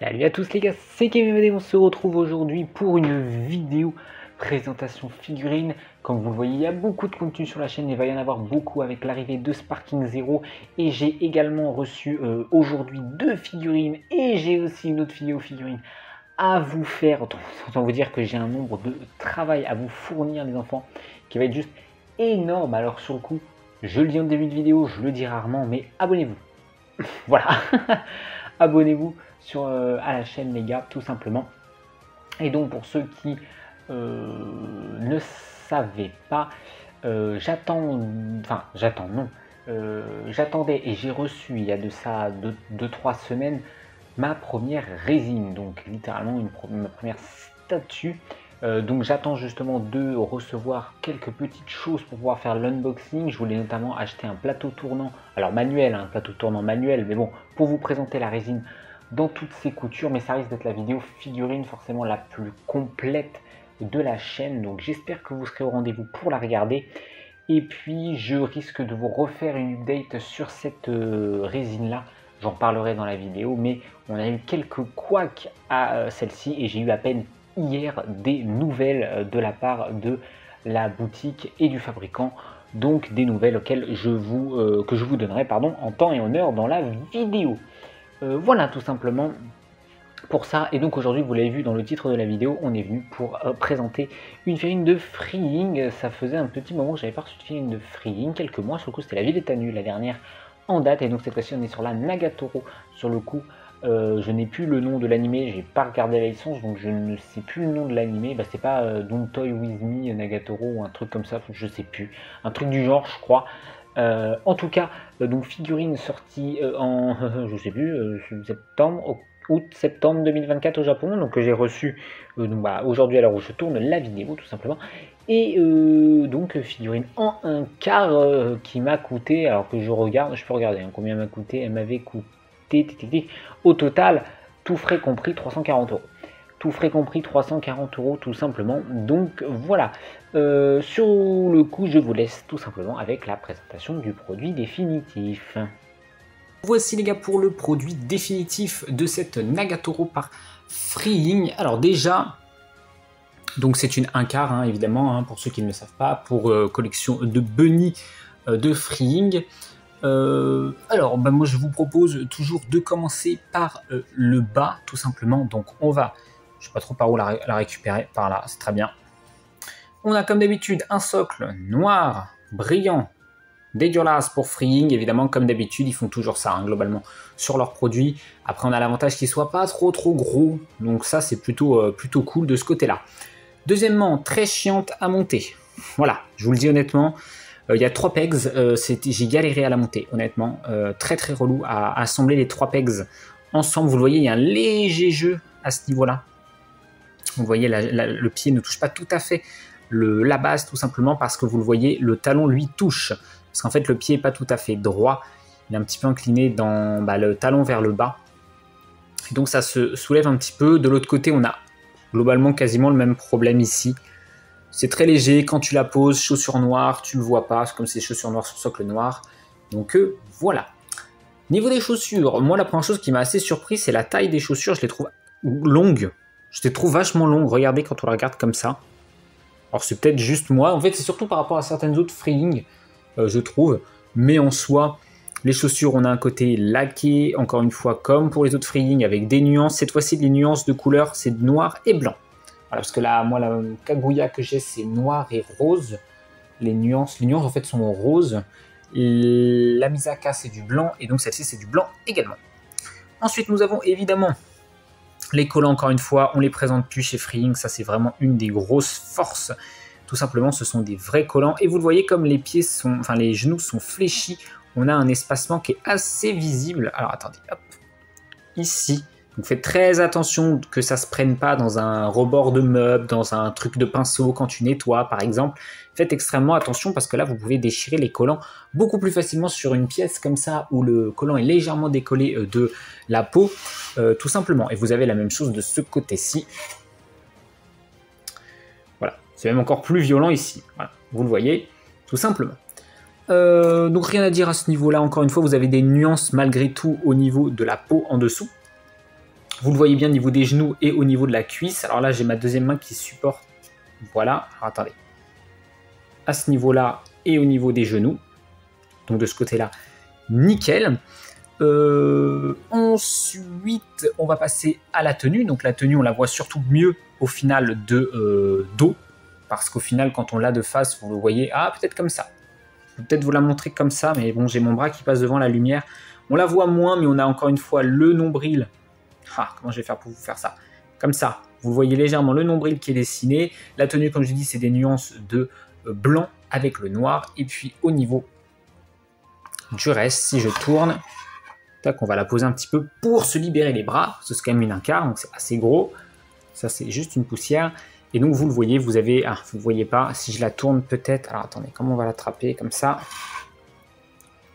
Salut à tous les gars, c'est Kevin, on se retrouve aujourd'hui pour une vidéo présentation figurine. Comme vous le voyez, il y a beaucoup de contenu sur la chaîne, il va y en avoir beaucoup avec l'arrivée de Sparking Zero. Et j'ai également reçu aujourd'hui 2 figurines et j'ai aussi une autre vidéo figurine à vous faire. Autant vous dire que j'ai un nombre de travail à vous fournir les enfants qui va être juste énorme. Alors sur le coup, je le dis en début de vidéo, je le dis rarement, mais abonnez-vous. Voilà, abonnez-vous à la chaîne les gars, tout simplement. Et donc pour ceux qui ne savaient pas, j'attendais et j'ai reçu il y a de ça 2-3 semaines ma première résine, donc littéralement ma première statue. Donc j'attends justement de recevoir quelques petites choses pour pouvoir faire l'unboxing. Je voulais notamment acheter un plateau tournant, alors manuel, un plateau tournant manuel, mais bon, pour vous présenter la résine dans toutes ses coutures, mais ça risque d'être la vidéo figurine forcément la plus complète de la chaîne. Donc j'espère que vous serez au rendez-vous pour la regarder. Et puis je risque de vous refaire une update sur cette résine là. J'en parlerai dans la vidéo, mais on a eu quelques couacs à celle-ci et j'ai eu à peine hier des nouvelles de la part de la boutique et du fabricant, donc des nouvelles auxquelles que je vous donnerai en temps et en heure dans la vidéo. Voilà tout simplement pour ça. Et donc aujourd'hui, vous l'avez vu dans le titre de la vidéo, on est venu pour présenter une figurine de Freeing. Ça faisait un petit moment que j'avais pas reçu de figurine de Freeing, quelques mois. Sur le coup, c'était la Villetta Nue, la dernière en date, et donc cette fois-ci on est sur la Nagatoro. Sur le coup, je n'ai plus le nom de l'animé, j'ai pas regardé la licence, donc je ne sais plus le nom de l'animé. Bah, c'est pas Don't Toy With Me Nagatoro ou un truc comme ça, je sais plus, un truc du genre je crois. En tout cas, donc figurine sortie en je sais plus, août-septembre 2024 au Japon, donc que j'ai reçu aujourd'hui à l'heure où je tourne la vidéo tout simplement. Et donc figurine en un quart qui m'a coûté, alors que je peux regarder combien m'a coûté. Elle m'avait coûté au total, tout frais compris, 340 €. Tout frais compris, 340 € tout simplement. Donc voilà, sur le coup, je vous laisse tout simplement avec la présentation du produit définitif. Voici les gars pour le produit définitif de cette Nagatoro par Freeing. Alors déjà, donc c'est une 1/4 évidemment, pour ceux qui ne le savent pas, pour collection de Bunny de Freeing. Alors moi je vous propose toujours de commencer par le bas tout simplement. Donc on va, je sais pas trop par où la récupérer, par là, c'est très bien. On a comme d'habitude un socle noir, brillant, dégueulasse pour Freeing, évidemment comme d'habitude ils font toujours ça globalement sur leurs produits. Après on a l'avantage qu'ils soient pas trop gros, donc ça c'est plutôt cool de ce côté là. Deuxièmement, très chiante à monter, voilà, je vous le dis honnêtement, il y a 3 pegs, j'ai galéré à la monter honnêtement, très relou à assembler les 3 pegs ensemble. Vous le voyez, il y a un léger jeu à ce niveau là, vous voyez le pied ne touche pas tout à fait la base, tout simplement parce que vous le voyez, le talon lui touche. Parce qu'en fait, le pied n'est pas tout à fait droit. Il est un petit peu incliné dans le talon vers le bas. Et donc, ça se soulève un petit peu. De l'autre côté, on a globalement quasiment le même problème ici. C'est très léger. Quand tu la poses, chaussure noire, tu ne le vois pas. C'est comme si c'est chaussures noires sur socle noir. Donc, voilà. Niveau des chaussures, moi, la première chose qui m'a assez surpris, c'est la taille des chaussures. Je les trouve longues. Je les trouve vachement longues. Regardez quand on la regarde comme ça. Alors, c'est peut-être juste moi. En fait, c'est surtout par rapport à certaines autres Freeing, je trouve, mais en soi, les chaussures, on a un côté laqué, encore une fois, comme pour les autres Freeing, avec des nuances. Cette fois-ci, les nuances de couleur, c'est noir et blanc. Voilà, parce que là, moi, la Kaguya que j'ai, c'est noir et rose. Les nuances en fait, sont roses. La Misaka, c'est du blanc, et donc celle-ci, c'est du blanc également. Ensuite, nous avons évidemment les collants, encore une fois, on les présente plus chez Freeing, ça, c'est vraiment une des grosses forces. Tout simplement, ce sont des vrais collants. Et vous le voyez, comme les genoux sont fléchis, on a un espacement qui est assez visible. Alors, attendez, hop, ici. Donc, faites très attention que ça ne se prenne pas dans un rebord de meuble, dans un truc de pinceau quand tu nettoies, par exemple. Faites extrêmement attention parce que là, vous pouvez déchirer les collants beaucoup plus facilement sur une pièce comme ça où le collant est légèrement décollé de la peau, tout simplement. Et vous avez la même chose de ce côté-ci. C'est même encore plus violent ici, voilà, vous le voyez, tout simplement. Donc rien à dire à ce niveau-là, encore une fois, vous avez des nuances malgré tout au niveau de la peau en dessous. Vous le voyez bien au niveau des genoux et au niveau de la cuisse. Alors là, j'ai ma deuxième main qui supporte. Voilà. Alors attendez. À ce niveau-là et au niveau des genoux. Donc de ce côté-là, nickel. Ensuite, on va passer à la tenue. Donc la tenue, on la voit surtout mieux au final de dos. Parce qu'au final, quand on l'a de face, vous le voyez, ah, peut-être comme ça. Je vais peut-être vous la montrer comme ça, mais bon, j'ai mon bras qui passe devant la lumière. On la voit moins, mais on a encore une fois le nombril. Ah, comment je vais faire pour vous faire ça? Comme ça, vous voyez légèrement le nombril qui est dessiné. La tenue, comme je dis, c'est des nuances de blanc avec le noir. Et puis au niveau du reste, si je tourne, tac, on va la poser un petit peu pour se libérer les bras. C'est quand même une incarne, donc c'est assez gros. Ça, c'est juste une poussière. Et donc, vous le voyez, vous avez... Ah, vous ne voyez pas. Si je la tourne peut-être... Alors, attendez, comment on va l'attraper? Comme ça.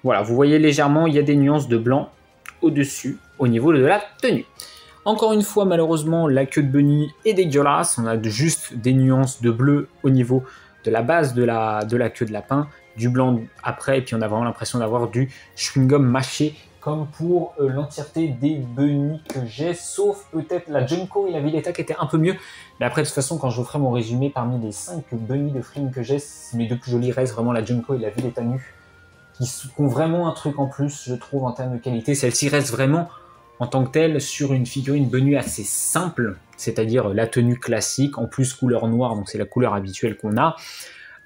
Voilà, vous voyez légèrement, il y a des nuances de blanc au-dessus, au niveau de la tenue. Encore une fois, malheureusement, la queue de bunny est dégueulasse. On a juste des nuances de bleu au niveau de la base de la queue de lapin, du blanc après, et puis on a vraiment l'impression d'avoir du chewing-gum mâché, comme pour l'entièreté des bunnies que j'ai, sauf peut-être la Junko et la Violetta qui étaient un peu mieux. Mais après, de toute façon, quand je vous ferai mon résumé, parmi les 5 bunnies de Fring que j'ai, mes deux plus jolies restent vraiment la Junko et la Violetta nue, qui ont vraiment un truc en plus, je trouve, en termes de qualité. Celle-ci reste vraiment, en tant que telle, sur une figurine bunny assez simple, c'est-à-dire la tenue classique, en plus couleur noire, donc c'est la couleur habituelle qu'on a.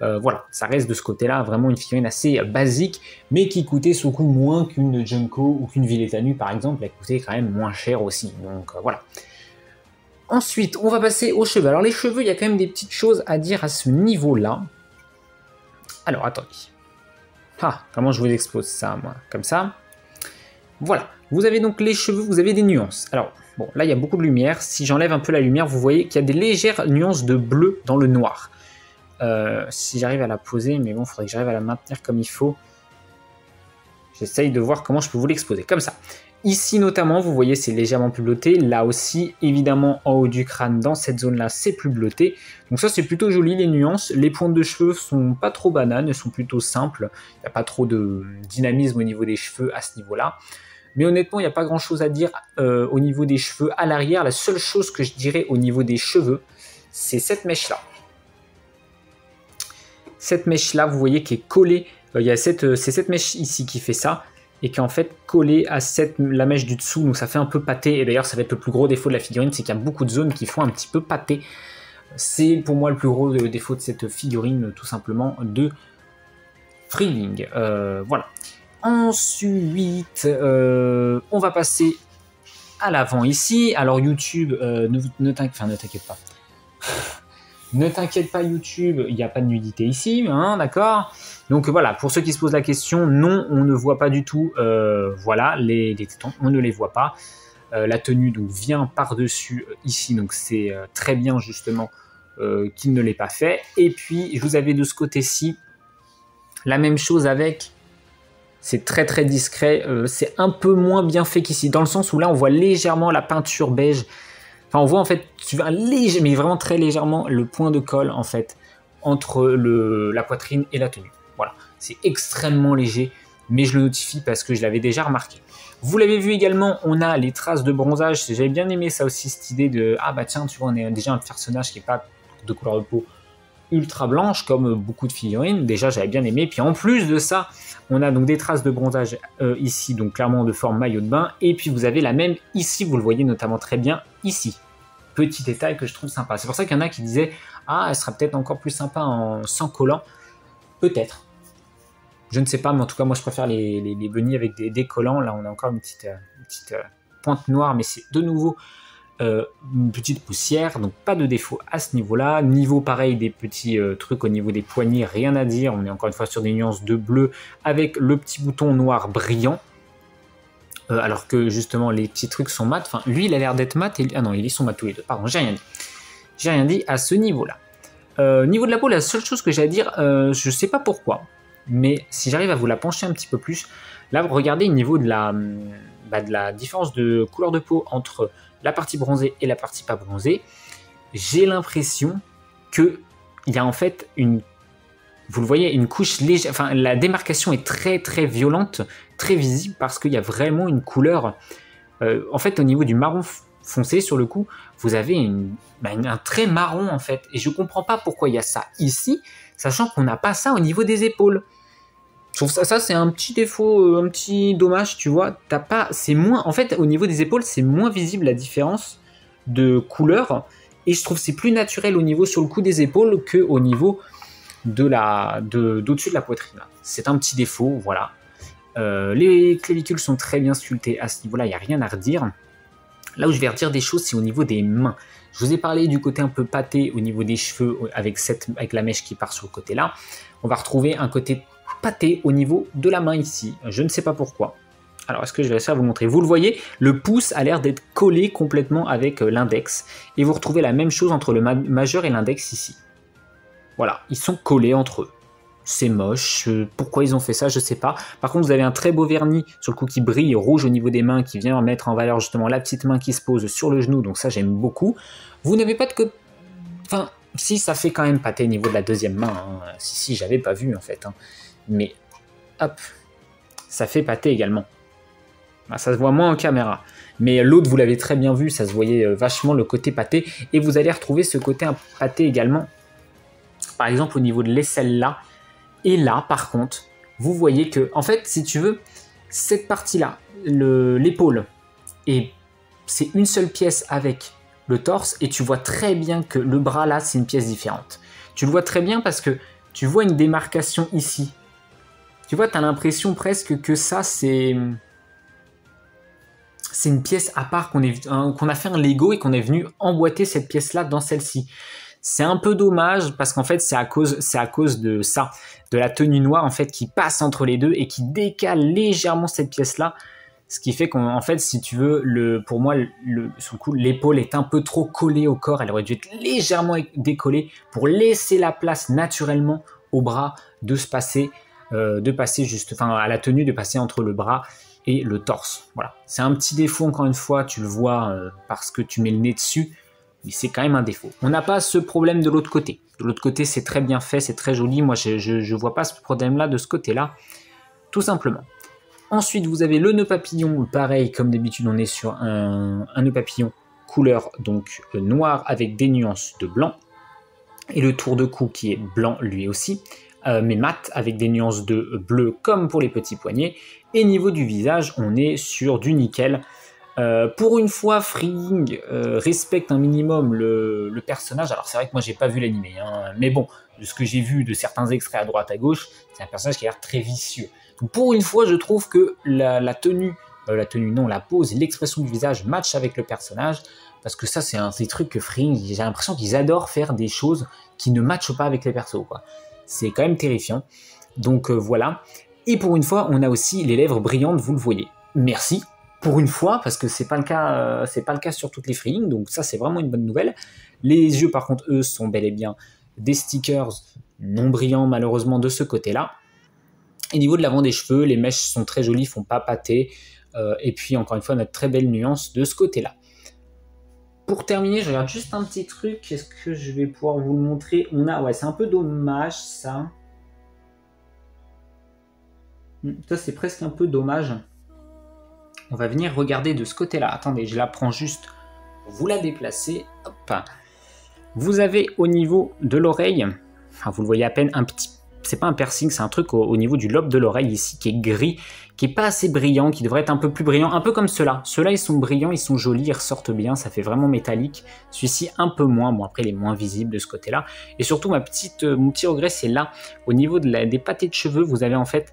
Voilà, ça reste de ce côté-là vraiment une figurine assez basique, mais qui coûtait son coût moins qu'une Junko ou qu'une Violetta nue par exemple, elle coûtait quand même moins cher aussi, donc voilà. Ensuite, on va passer aux cheveux. Alors les cheveux, il y a quand même des petites choses à dire à ce niveau-là. Alors, attendez. Ah, comment je vous expose ça, moi? Comme ça. Voilà, vous avez donc les cheveux, vous avez des nuances. Alors, bon, là, il y a beaucoup de lumière. Si j'enlève un peu la lumière, vous voyez qu'il y a des légères nuances de bleu dans le noir. Si j'arrive à la poser, mais bon, il faudrait que j'arrive à la maintenir comme il faut. J'essaye de voir comment je peux vous l'exposer, comme ça. Ici notamment, vous voyez, c'est légèrement plus bleuté. Là aussi, évidemment, en haut du crâne, dans cette zone-là, c'est plus bleuté. Donc ça, c'est plutôt joli, les nuances. Les pointes de cheveux sont pas trop bananes, elles sont plutôt simples. Il n'y a pas trop de dynamisme au niveau des cheveux à ce niveau-là. Mais honnêtement, il n'y a pas grand-chose à dire au niveau des cheveux. À l'arrière, la seule chose que je dirais au niveau des cheveux, c'est cette mèche-là. Cette mèche-là, vous voyez, qui est collée. C'est cette mèche ici qui fait ça. Et qui est en fait collée à la mèche du dessous. Donc ça fait un peu pâté. Et d'ailleurs, ça va être le plus gros défaut de la figurine. C'est qu'il y a beaucoup de zones qui font un petit peu pâté. C'est pour moi le plus gros défaut de cette figurine, tout simplement, de Fring. Voilà. Ensuite, on va passer à l'avant ici. Alors YouTube, ne t'inquiète pas. Ne t'inquiète pas YouTube, il n'y a pas de nudité ici, hein, d'accord? Donc voilà, pour ceux qui se posent la question, non, on ne voit pas du tout, voilà, les tétons, on ne les voit pas. La tenue donc vient par-dessus ici, donc c'est très bien justement qu'il ne l'ait pas fait. Et puis, vous avez de ce côté-ci la même chose avec... C'est très très discret, c'est un peu moins bien fait qu'ici, dans le sens où là on voit légèrement la peinture beige. Enfin on voit en fait, léger, mais vraiment très légèrement le point de colle en fait entre la poitrine et la tenue. Voilà, c'est extrêmement léger, mais je le notifie parce que je l'avais déjà remarqué. Vous l'avez vu également, on a les traces de bronzage. J'avais bien aimé ça aussi, cette idée de ah bah tiens, tu vois, on est déjà un personnage qui n'est pas de couleur de peau ultra blanche comme beaucoup de figurines. Déjà j'avais bien aimé, puis en plus de ça on a donc des traces de bronzage ici, donc clairement de forme maillot de bain, et puis vous avez la même ici, vous le voyez notamment très bien ici. Petit détail que je trouve sympa. C'est pour ça qu'il y en a qui disaient ah, elle sera peut-être encore plus sympa sans collant. Peut-être, je ne sais pas, mais en tout cas moi je préfère les bunnies avec des collants. Là on a encore une petite pointe noire, mais c'est de nouveau une petite poussière, donc pas de défaut à ce niveau-là. Niveau pareil, des petits trucs au niveau des poignets, rien à dire. On est encore une fois sur des nuances de bleu avec le petit bouton noir brillant. Alors que justement les petits trucs sont mat. Enfin, lui il a l'air d'être mat. Ah non, ils sont mat tous les deux. Pardon, j'ai rien dit. J'ai rien dit à ce niveau-là. Niveau de la peau, la seule chose que j'ai à dire, je sais pas pourquoi, mais si j'arrive à vous la pencher un petit peu plus, là vous regardez au niveau de la différence de couleur de peau entre la partie bronzée et la partie pas bronzée, j'ai l'impression que il y a en fait vous le voyez, une couche légère, enfin la démarcation est très très violente, très visible parce qu'il y a vraiment une couleur, en fait au niveau du marron foncé sur le coup, vous avez un trait marron en fait. Et je comprends pas pourquoi il y a ça ici, sachant qu'on n'a pas ça au niveau des épaules. Je trouve ça c'est un petit défaut, un petit dommage, tu vois. C'est moins, en fait, au niveau des épaules, c'est moins visible la différence de couleur. Et je trouve que c'est plus naturel au niveau sur le coup des épaules qu'au niveau d'au-dessus de la poitrine. C'est un petit défaut, voilà. Les clavicules sont très bien sculptées à ce niveau-là, il n'y a rien à redire. Là où je vais redire des choses, c'est au niveau des mains. Je vous ai parlé du côté un peu pâté au niveau des cheveux avec la mèche qui part sur le côté là. On va retrouver un côté pâté au niveau de la main ici. Je ne sais pas pourquoi. Alors, est-ce que je vais réussir à vous montrer? Vous le voyez, le pouce a l'air d'être collé complètement avec l'index. Et vous retrouvez la même chose entre le majeur et l'index ici. Voilà, ils sont collés entre eux. C'est moche. Pourquoi ils ont fait ça, je ne sais pas. Par contre, vous avez un très beau vernis sur le coup qui brille rouge au niveau des mains, qui vient mettre en valeur justement la petite main qui se pose sur le genou. Donc ça, j'aime beaucoup. Vous n'avez pas de... Enfin, si, ça fait quand même pâté au niveau de la deuxième main. Hein. Si, j'avais pas vu en fait. Hein. Mais, hop, ça fait pâté également. Ça se voit moins en caméra. Mais l'autre, vous l'avez très bien vu, ça se voyait vachement le côté pâté. Et vous allez retrouver ce côté pâté également. Par exemple, au niveau de l'aisselle là. Et là, par contre, vous voyez que, en fait, si tu veux, cette partie-là, l'épaule, c'est une seule pièce avec le torse. Et tu vois très bien que le bras là, c'est une pièce différente. Tu le vois très bien parce que tu vois une démarcation ici. Tu vois, tu as l'impression presque que ça, c'est une pièce à part qu'on a fait un Lego et qu'on est venu emboîter cette pièce-là dans celle-ci. C'est un peu dommage parce qu'en fait, c'est à cause de ça, de la tenue noire en fait qui passe entre les deux et qui décale légèrement cette pièce-là. Ce qui fait qu'en fait, si tu veux, pour moi, sur le coup, l'épaule est un peu trop collée au corps. Elle aurait dû être légèrement décollée pour laisser la place naturellement au bras de passer à la tenue de passer entre le bras et le torse. Voilà, c'est un petit défaut encore une fois, tu le vois parce que tu mets le nez dessus, mais c'est quand même un défaut. On n'a pas ce problème de l'autre côté. De l'autre côté, c'est très bien fait, c'est très joli. Moi, je vois pas ce problème-là de ce côté-là, tout simplement. Ensuite, vous avez le nœud papillon, pareil, comme d'habitude, on est sur un nœud papillon couleur donc noir avec des nuances de blanc, et le tour de cou qui est blanc lui aussi, mais mat avec des nuances de bleu comme pour les petits poignets. Et niveau du visage, on est sur du nickel. Pour une fois, Freeing respecte un minimum le personnage. Alors c'est vrai que moi j'ai pas vu l'animé, hein, mais bon, de ce que j'ai vu de certains extraits à droite à gauche, c'est un personnage qui a l'air très vicieux. Donc pour une fois, je trouve que la pose et l'expression du visage matchent avec le personnage. Parce que ça, c'est un des trucs que Freeing, j'ai l'impression qu'ils adorent faire des choses qui ne matchent pas avec les persos, quoi. C'est quand même terrifiant. Donc voilà. Et pour une fois, on a aussi les lèvres brillantes, vous le voyez. Merci pour une fois, parce que c'est pas le cas sur toutes les Freeing, donc ça c'est vraiment une bonne nouvelle. Les yeux, par contre, eux, sont bel et bien des stickers non brillants, malheureusement, de ce côté-là. Et au niveau de l'avant des cheveux, les mèches sont très jolies, font pas pâter. Et puis, encore une fois, on a de très belles nuances de ce côté-là. Pour terminer, je regarde juste un petit truc. Est-ce que je vais pouvoir vous le montrer? Ouais, c'est un peu dommage, ça. Ça, c'est presque un peu dommage. On va venir regarder de ce côté-là. Attendez, je la prends juste pour vous la déplacer. Hop. Vous avez au niveau de l'oreille, enfin, vous le voyez à peine, un petit... C'est pas un piercing, c'est un truc au niveau du lobe de l'oreille ici qui est gris, qui est pas assez brillant, qui devrait être un peu plus brillant, un peu comme ceux-là. Ceux-là, ils sont brillants, ils sont jolis, ils ressortent bien, ça fait vraiment métallique. Celui-ci, un peu moins. Bon, après, il est moins visible de ce côté-là. Et surtout, mon petit regret, c'est là, au niveau des pâtés de cheveux, vous avez en fait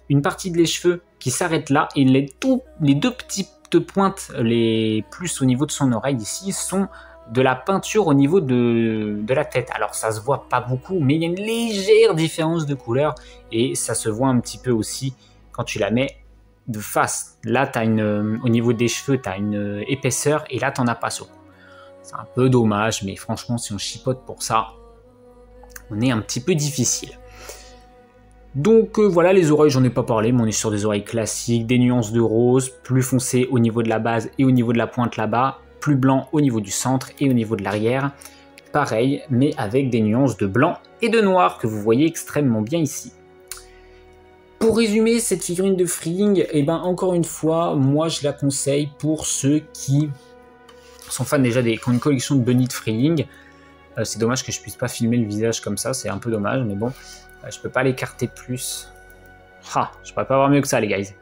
une partie de les cheveux qui s'arrête là, et les deux petites pointes les plus au niveau de son oreille ici sont de la peinture au niveau de la tête. Alors ça se voit pas beaucoup, mais il y a une légère différence de couleur et ça se voit un petit peu aussi quand tu la mets de face. Là, au niveau des cheveux, tu as une épaisseur et là, tu n'en as pas sur. C'est un peu dommage, mais franchement, si on chipote pour ça, on est un petit peu difficile. Donc voilà, les oreilles, j'en ai pas parlé, mais on est sur des oreilles classiques, des nuances de rose, plus foncées au niveau de la base et au niveau de la pointe là-bas, plus blanc au niveau du centre et au niveau de l'arrière. Pareil, mais avec des nuances de blanc et de noir que vous voyez extrêmement bien ici. Pour résumer cette figurine de Freeing, encore une fois, moi je la conseille pour ceux qui sont fans déjà qui ont une collection de bunny de Freeling. C'est dommage que je puisse pas filmer le visage comme ça, c'est un peu dommage, mais bon, je peux pas l'écarter plus. Ah, je pourrais pas avoir mieux que ça, les guys.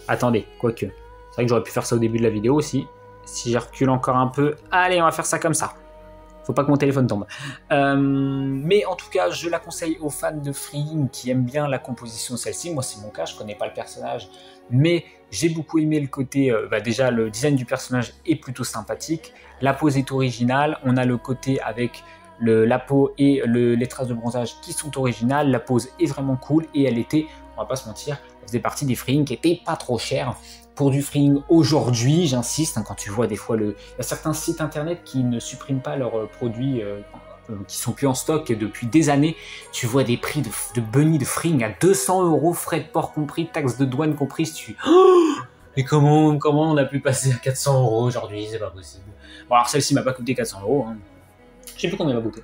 Attendez, quoique. C'est vrai que j'aurais pu faire ça au début de la vidéo aussi. Si je recule encore un peu, allez, on va faire ça comme ça. Faut pas que mon téléphone tombe. Mais en tout cas, je la conseille aux fans de Freeling qui aiment bien la composition de celle-ci. Moi, c'est mon cas, je connais pas le personnage, mais j'ai beaucoup aimé le côté. Déjà, le design du personnage est plutôt sympathique. La pose est originale. On a le côté avec la peau et les traces de bronzage qui sont originales. La pose est vraiment cool et elle était, on va pas se mentir, elle faisait partie des Freeling qui étaient pas trop chers. Pour du Freeling aujourd'hui, j'insiste, quand tu vois des fois il y a certains sites internet qui ne suppriment pas leurs produits qui sont plus en stock depuis des années. Tu vois des prix de bunny de Freeling à 200 €, frais de port compris, taxes de douane comprises. Mais comment on a pu passer à 400 € aujourd'hui? C'est pas possible. Bon, alors celle-ci m'a pas coûté 400 €. Hein. Je sais plus combien elle m'a coûté.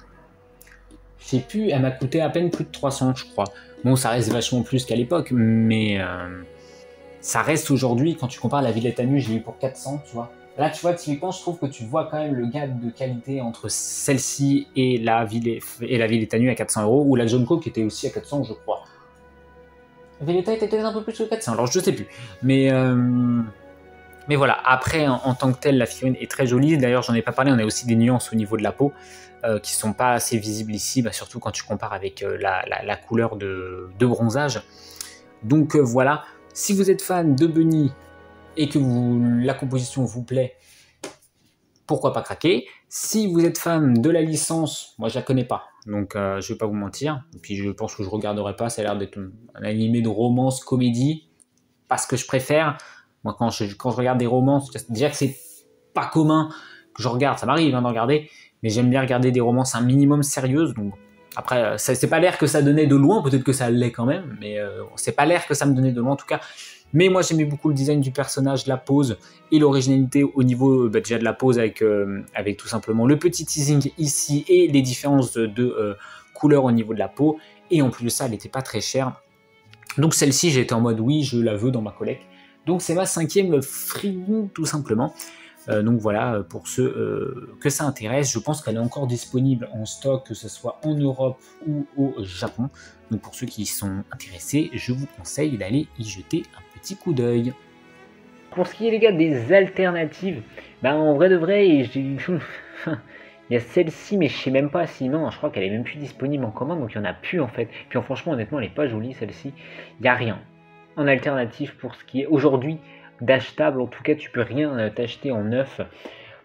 Je sais plus, elle m'a coûté à peine plus de 300, je crois. Bon, ça reste vachement plus qu'à l'époque, mais ça reste aujourd'hui, quand tu compares la Villette à Nu, je l'ai eu pour 400, tu vois. Là, tu vois, typiquement, je trouve que tu vois quand même le gap de qualité entre celle-ci et la Villette à Nu à 400 €, ou la Jonko qui était aussi à 400, je crois. La Villetta était peut-être un peu plus que 400, alors je sais plus. Mais voilà, après, en tant que telle, la figurine est très jolie. D'ailleurs, j'en ai pas parlé, on a aussi des nuances au niveau de la peau qui sont pas assez visibles ici, surtout quand tu compares avec la couleur de bronzage. Donc voilà. Si vous êtes fan de bunny et que la composition vous plaît, pourquoi pas craquer. Si vous êtes fan de la licence, moi je la connais pas, donc je vais pas vous mentir. Et puis je pense que je regarderai pas, ça a l'air d'être un animé de romance, comédie, pas ce que je préfère. Moi quand je regarde des romances, déjà que c'est pas commun que je regarde, ça m'arrive d'en regarder, mais j'aime bien regarder des romances un minimum sérieuses, donc après, c'est pas l'air que ça donnait de loin, peut-être que ça l'est quand même, mais c'est pas l'air que ça me donnait de loin en tout cas. Mais moi j'aimais beaucoup le design du personnage, la pose et l'originalité au niveau déjà de la pose avec tout simplement le petit teasing ici et les différences de couleur au niveau de la peau. Et en plus de ça, elle n'était pas très chère. Donc celle-ci, j'étais en mode oui, je la veux dans ma collecte. Donc c'est ma 5e Freeling tout simplement. Donc voilà, pour ceux que ça intéresse, je pense qu'elle est encore disponible en stock, que ce soit en Europe ou au Japon. Donc pour ceux qui sont intéressés, je vous conseille d'aller y jeter un petit coup d'œil. Pour ce qui est les gars des alternatives, en vrai de vrai, il y a celle-ci, mais je sais même pas si non, je crois qu'elle est même plus disponible en commande, donc il n'y en a plus en fait. Puis franchement, honnêtement, elle est pas jolie celle-ci. Il n'y a rien en alternative pour ce qui est aujourd'hui d'achetable. En tout cas, tu peux rien t'acheter en neuf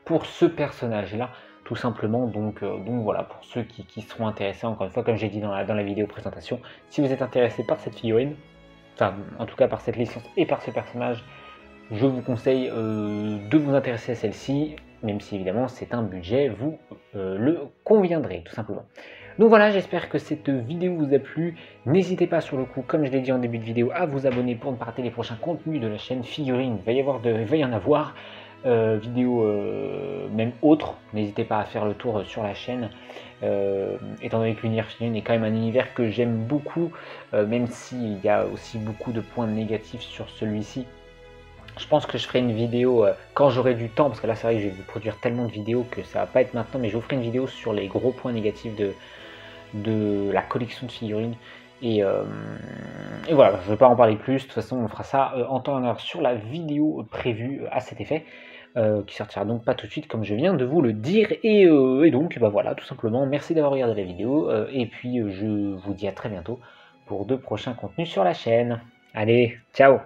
pour ce personnage-là, tout simplement. Donc voilà, pour ceux qui seront intéressés, encore une fois, comme j'ai dit dans la vidéo présentation, si vous êtes intéressé par cette figurine, enfin en tout cas par cette licence et par ce personnage, je vous conseille de vous intéresser à celle-ci, même si évidemment c'est un budget, vous le conviendrez tout simplement. Donc voilà, j'espère que cette vidéo vous a plu. N'hésitez pas sur le coup, comme je l'ai dit en début de vidéo, à vous abonner pour ne pas rater les prochains contenus de la chaîne Figurine. Il va y en avoir vidéos même autres. N'hésitez pas à faire le tour sur la chaîne. Étant donné que l'univers Figurine est quand même un univers que j'aime beaucoup, même s'il y a aussi beaucoup de points négatifs sur celui-ci. Je pense que je ferai une vidéo quand j'aurai du temps, parce que là c'est vrai que je vais vous produire tellement de vidéos que ça va pas être maintenant, mais je vous ferai une vidéo sur les gros points négatifs de la collection de figurines. Et voilà, je ne vais pas en parler plus, de toute façon on fera ça en temps et en heure sur la vidéo prévue à cet effet, qui sortira donc pas tout de suite comme je viens de vous le dire. Et donc voilà, tout simplement, merci d'avoir regardé la vidéo, et puis je vous dis à très bientôt pour de prochains contenus sur la chaîne. Allez, ciao!